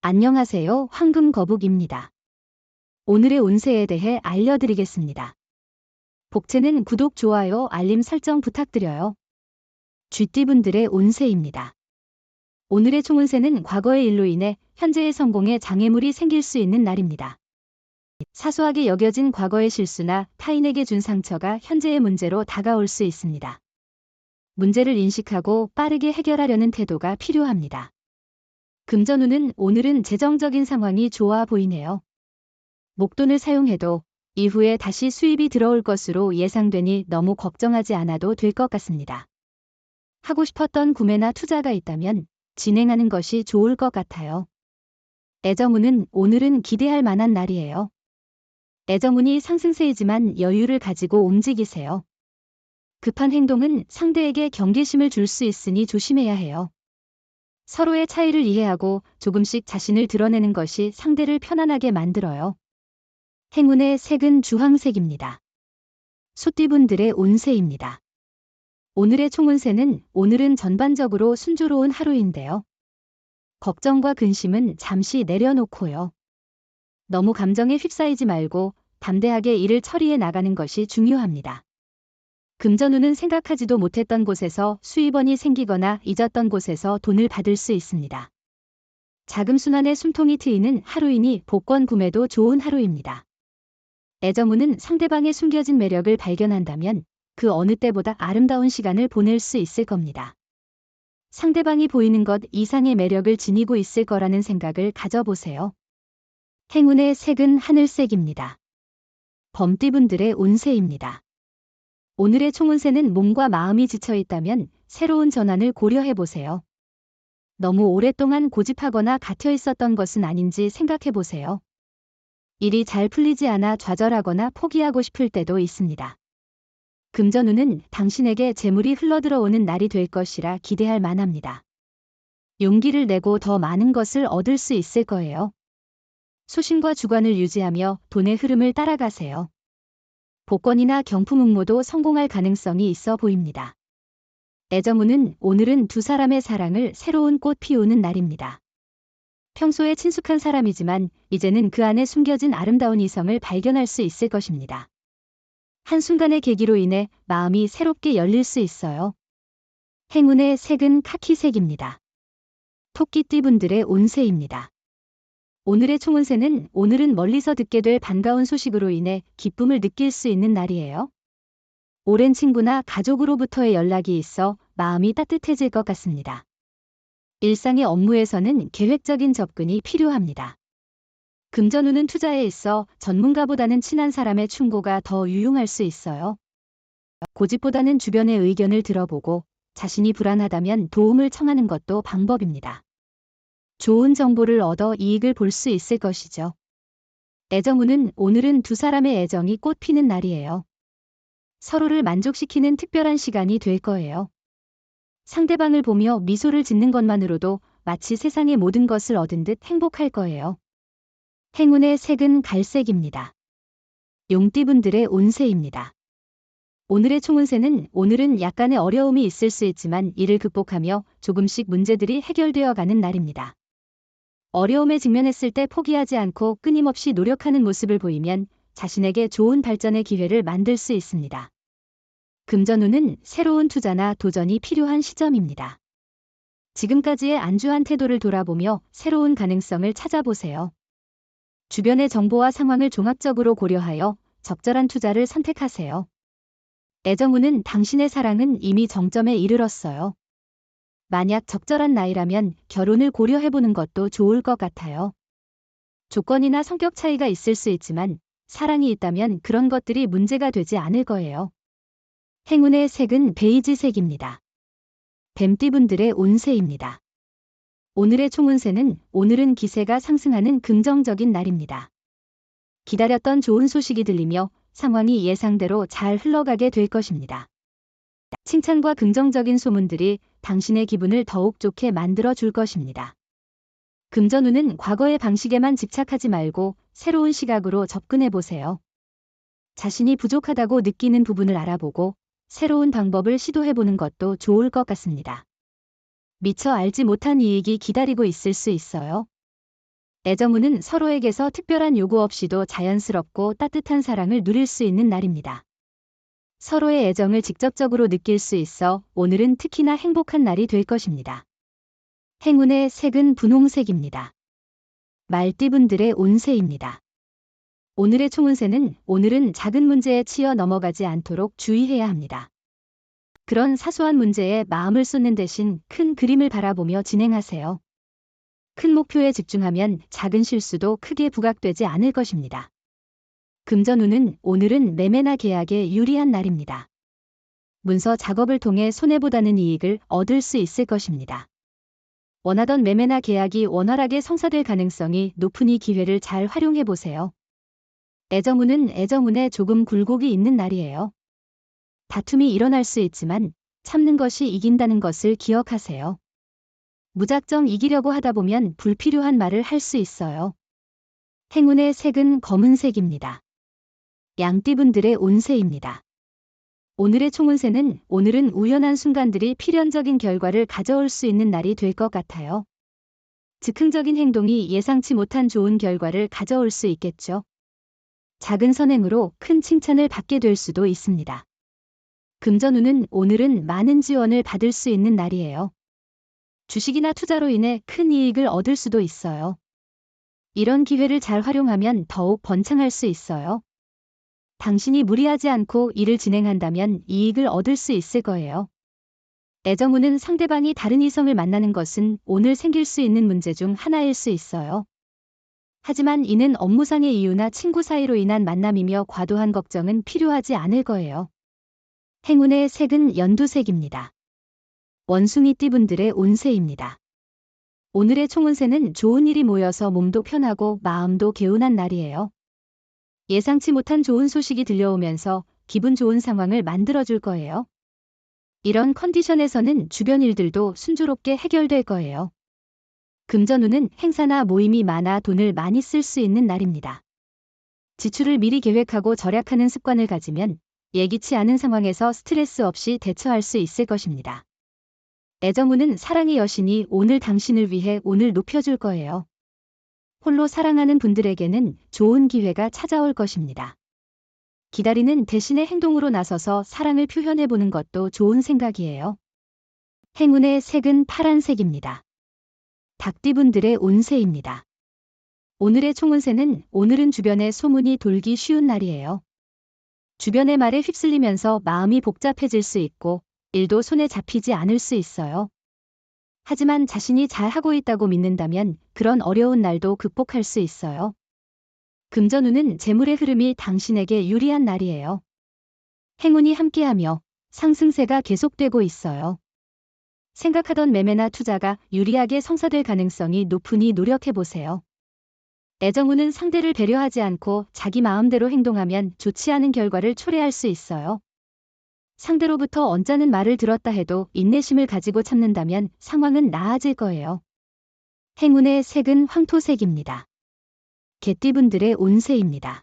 안녕하세요. 황금거북입니다. 오늘의 운세에 대해 알려드리겠습니다. 복채는 구독, 좋아요, 알림 설정 부탁드려요. 쥐띠분들의 운세입니다. 오늘의 총운세는 과거의 일로 인해 현재의 성공에 장애물이 생길 수 있는 날입니다. 사소하게 여겨진 과거의 실수나 타인에게 준 상처가 현재의 문제로 다가올 수 있습니다. 문제를 인식하고 빠르게 해결하려는 태도가 필요합니다. 금전운은 오늘은 재정적인 상황이 좋아 보이네요. 목돈을 사용해도 이후에 다시 수입이 들어올 것으로 예상되니 너무 걱정하지 않아도 될 것 같습니다. 하고 싶었던 구매나 투자가 있다면 진행하는 것이 좋을 것 같아요. 애정운은 오늘은 기대할 만한 날이에요. 애정운이 상승세이지만 여유를 가지고 움직이세요. 급한 행동은 상대에게 경계심을 줄 수 있으니 조심해야 해요. 서로의 차이를 이해하고 조금씩 자신을 드러내는 것이 상대를 편안하게 만들어요. 행운의 색은 주황색입니다. 소띠분들의 운세입니다. 오늘의 총운세는 오늘은 전반적으로 순조로운 하루인데요. 걱정과 근심은 잠시 내려놓고요. 너무 감정에 휩싸이지 말고 담대하게 일을 처리해 나가는 것이 중요합니다. 금전운은 생각하지도 못했던 곳에서 수입원이 생기거나 잊었던 곳에서 돈을 받을 수 있습니다. 자금순환의 숨통이 트이는 하루이니 복권 구매도 좋은 하루입니다. 애정운은 상대방의 숨겨진 매력을 발견한다면 그 어느 때보다 아름다운 시간을 보낼 수 있을 겁니다. 상대방이 보이는 것 이상의 매력을 지니고 있을 거라는 생각을 가져보세요. 행운의 색은 하늘색입니다. 범띠분들의 운세입니다. 오늘의 총운세는 몸과 마음이 지쳐있다면 새로운 전환을 고려해보세요. 너무 오랫동안 고집하거나 갇혀 있었던 것은 아닌지 생각해보세요. 일이 잘 풀리지 않아 좌절하거나 포기하고 싶을 때도 있습니다. 금전운은 당신에게 재물이 흘러들어오는 날이 될 것이라 기대할 만합니다. 용기를 내고 더 많은 것을 얻을 수 있을 거예요. 소신과 주관을 유지하며 돈의 흐름을 따라가세요. 복권이나 경품 응모도 성공할 가능성이 있어 보입니다. 애정운은 오늘은 두 사람의 사랑을 새로운 꽃 피우는 날입니다. 평소에 친숙한 사람이지만 이제는 그 안에 숨겨진 아름다운 이성을 발견할 수 있을 것입니다. 한순간의 계기로 인해 마음이 새롭게 열릴 수 있어요. 행운의 색은 카키색입니다. 토끼띠분들의 운세입니다. 오늘의 총운세는 오늘은 멀리서 듣게 될 반가운 소식으로 인해 기쁨을 느낄 수 있는 날이에요. 오랜 친구나 가족으로부터의 연락이 있어 마음이 따뜻해질 것 같습니다. 일상의 업무에서는 계획적인 접근이 필요합니다. 금전운은 투자에 있어 전문가보다는 친한 사람의 충고가 더 유용할 수 있어요. 고집보다는 주변의 의견을 들어보고 자신이 불안하다면 도움을 청하는 것도 방법입니다. 좋은 정보를 얻어 이익을 볼 수 있을 것이죠. 애정운은 오늘은 두 사람의 애정이 꽃피는 날이에요. 서로를 만족시키는 특별한 시간이 될 거예요. 상대방을 보며 미소를 짓는 것만으로도 마치 세상의 모든 것을 얻은 듯 행복할 거예요. 행운의 색은 갈색입니다. 용띠분들의 운세입니다. 오늘의 총운세는 오늘은 약간의 어려움이 있을 수 있지만 이를 극복하며 조금씩 문제들이 해결되어 가는 날입니다. 어려움에 직면했을 때 포기하지 않고 끊임없이 노력하는 모습을 보이면 자신에게 좋은 발전의 기회를 만들 수 있습니다. 금전운은 새로운 투자나 도전이 필요한 시점입니다. 지금까지의 안주한 태도를 돌아보며 새로운 가능성을 찾아보세요. 주변의 정보와 상황을 종합적으로 고려하여 적절한 투자를 선택하세요. 애정운은 당신의 사랑은 이미 정점에 이르렀어요. 만약 적절한 나이라면 결혼을 고려해보는 것도 좋을 것 같아요. 조건이나 성격 차이가 있을 수 있지만 사랑이 있다면 그런 것들이 문제가 되지 않을 거예요. 행운의 색은 베이지색입니다. 뱀띠분들의 운세입니다. 오늘의 총운세는 오늘은 기세가 상승하는 긍정적인 날입니다. 기다렸던 좋은 소식이 들리며 상황이 예상대로 잘 흘러가게 될 것입니다. 칭찬과 긍정적인 소문들이 당신의 기분을 더욱 좋게 만들어 줄 것입니다. 금전운은 과거의 방식에만 집착하지 말고 새로운 시각으로 접근해 보세요. 자신이 부족하다고 느끼는 부분을 알아보고 새로운 방법을 시도해 보는 것도 좋을 것 같습니다. 미처 알지 못한 이익이 기다리고 있을 수 있어요. 애정운은 서로에게서 특별한 요구 없이도 자연스럽고 따뜻한 사랑을 누릴 수 있는 날입니다. 서로의 애정을 직접적으로 느낄 수 있어 오늘은 특히나 행복한 날이 될 것입니다. 행운의 색은 분홍색입니다. 말띠분들의 운세입니다. 오늘의 총운세는 오늘은 작은 문제에 치여 넘어가지 않도록 주의해야 합니다. 그런 사소한 문제에 마음을 쏟는 대신 큰 그림을 바라보며 진행하세요. 큰 목표에 집중하면 작은 실수도 크게 부각되지 않을 것입니다. 금전운은 오늘은 매매나 계약에 유리한 날입니다. 문서 작업을 통해 손해보다는 이익을 얻을 수 있을 것입니다. 원하던 매매나 계약이 원활하게 성사될 가능성이 높으니 기회를 잘 활용해 보세요. 애정운은 애정운에 조금 굴곡이 있는 날이에요. 다툼이 일어날 수 있지만 참는 것이 이긴다는 것을 기억하세요. 무작정 이기려고 하다 보면 불필요한 말을 할 수 있어요. 행운의 색은 검은색입니다. 양띠분들의 운세입니다. 오늘의 총운세는 오늘은 우연한 순간들이 필연적인 결과를 가져올 수 있는 날이 될 것 같아요. 즉흥적인 행동이 예상치 못한 좋은 결과를 가져올 수 있겠죠. 작은 선행으로 큰 칭찬을 받게 될 수도 있습니다. 금전운은 오늘은 많은 지원을 받을 수 있는 날이에요. 주식이나 투자로 인해 큰 이익을 얻을 수도 있어요. 이런 기회를 잘 활용하면 더욱 번창할 수 있어요. 당신이 무리하지 않고 일을 진행한다면 이익을 얻을 수 있을 거예요. 애정운은 상대방이 다른 이성을 만나는 것은 오늘 생길 수 있는 문제 중 하나일 수 있어요. 하지만 이는 업무상의 이유나 친구 사이로 인한 만남이며 과도한 걱정은 필요하지 않을 거예요. 행운의 색은 연두색입니다. 원숭이띠분들의 운세입니다. 오늘의 총운세는 좋은 일이 모여서 몸도 편하고 마음도 개운한 날이에요. 예상치 못한 좋은 소식이 들려오면서 기분 좋은 상황을 만들어줄 거예요. 이런 컨디션에서는 주변 일들도 순조롭게 해결될 거예요. 금전운은 행사나 모임이 많아 돈을 많이 쓸 수 있는 날입니다. 지출을 미리 계획하고 절약하는 습관을 가지면 예기치 않은 상황에서 스트레스 없이 대처할 수 있을 것입니다. 애정운은 사랑의 여신이 오늘 당신을 위해 운을 높여줄 거예요. 홀로 사랑하는 분들에게는 좋은 기회가 찾아올 것입니다. 기다리는 대신에 행동으로 나서서 사랑을 표현해보는 것도 좋은 생각이에요. 행운의 색은 파란색입니다. 닭띠분들의 운세입니다. 오늘의 총운세는 오늘은 주변에 소문이 돌기 쉬운 날이에요. 주변의 말에 휩쓸리면서 마음이 복잡해질 수 있고 일도 손에 잡히지 않을 수 있어요. 하지만 자신이 잘하고 있다고 믿는다면 그런 어려운 날도 극복할 수 있어요. 금전운은 재물의 흐름이 당신에게 유리한 날이에요. 행운이 함께하며 상승세가 계속되고 있어요. 생각하던 매매나 투자가 유리하게 성사될 가능성이 높으니 노력해보세요. 애정운은 상대를 배려하지 않고 자기 마음대로 행동하면 좋지 않은 결과를 초래할 수 있어요. 상대로부터 언짢은 말을 들었다 해도 인내심을 가지고 참는다면 상황은 나아질 거예요. 행운의 색은 황토색입니다. 개띠분들의 운세입니다.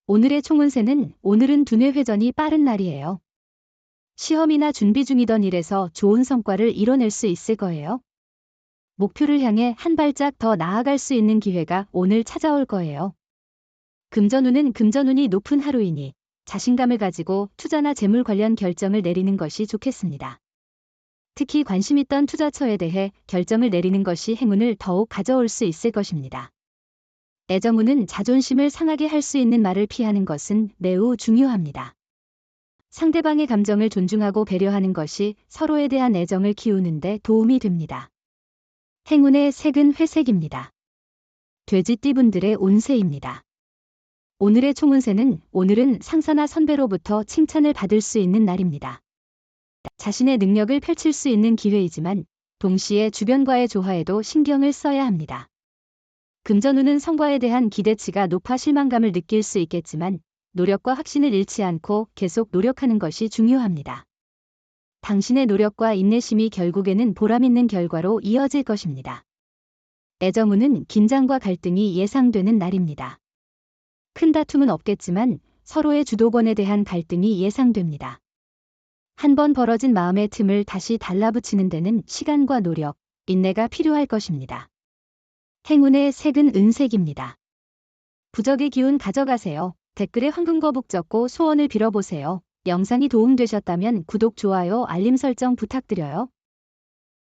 오늘의 총운세는 오늘은 두뇌 회전이 빠른 날이에요. 시험이나 준비 중이던 일에서 좋은 성과를 이뤄낼 수 있을 거예요. 목표를 향해 한 발짝 더 나아갈 수 있는 기회가 오늘 찾아올 거예요. 금전운은 금전운이 높은 하루이니 자신감을 가지고 투자나 재물 관련 결정을 내리는 것이 좋겠습니다. 특히 관심 있던 투자처에 대해 결정을 내리는 것이 행운을 더욱 가져올 수 있을 것입니다. 애정운은 자존심을 상하게 할 수 있는 말을 피하는 것은 매우 중요합니다. 상대방의 감정을 존중하고 배려하는 것이 서로에 대한 애정을 키우는 데 도움이 됩니다. 행운의 색은 회색입니다. 돼지띠분들의 운세입니다. 오늘의 총운세는 오늘은 상사나 선배로부터 칭찬을 받을 수 있는 날입니다. 자신의 능력을 펼칠 수 있는 기회이지만 동시에 주변과의 조화에도 신경을 써야 합니다. 금전운은 성과에 대한 기대치가 높아 실망감을 느낄 수 있겠지만 노력과 확신을 잃지 않고 계속 노력하는 것이 중요합니다. 당신의 노력과 인내심이 결국에는 보람있는 결과로 이어질 것입니다. 애정운은 긴장과 갈등이 예상되는 날입니다. 큰 다툼은 없겠지만 서로의 주도권에 대한 갈등이 예상됩니다. 한번 벌어진 마음의 틈을 다시 달라붙이는 데는 시간과 노력, 인내가 필요할 것입니다. 행운의 색은 은색입니다. 부적의 기운 가져가세요. 댓글에 황금거북 적고 소원을 빌어보세요. 영상이 도움되셨다면 구독, 좋아요, 알림 설정 부탁드려요.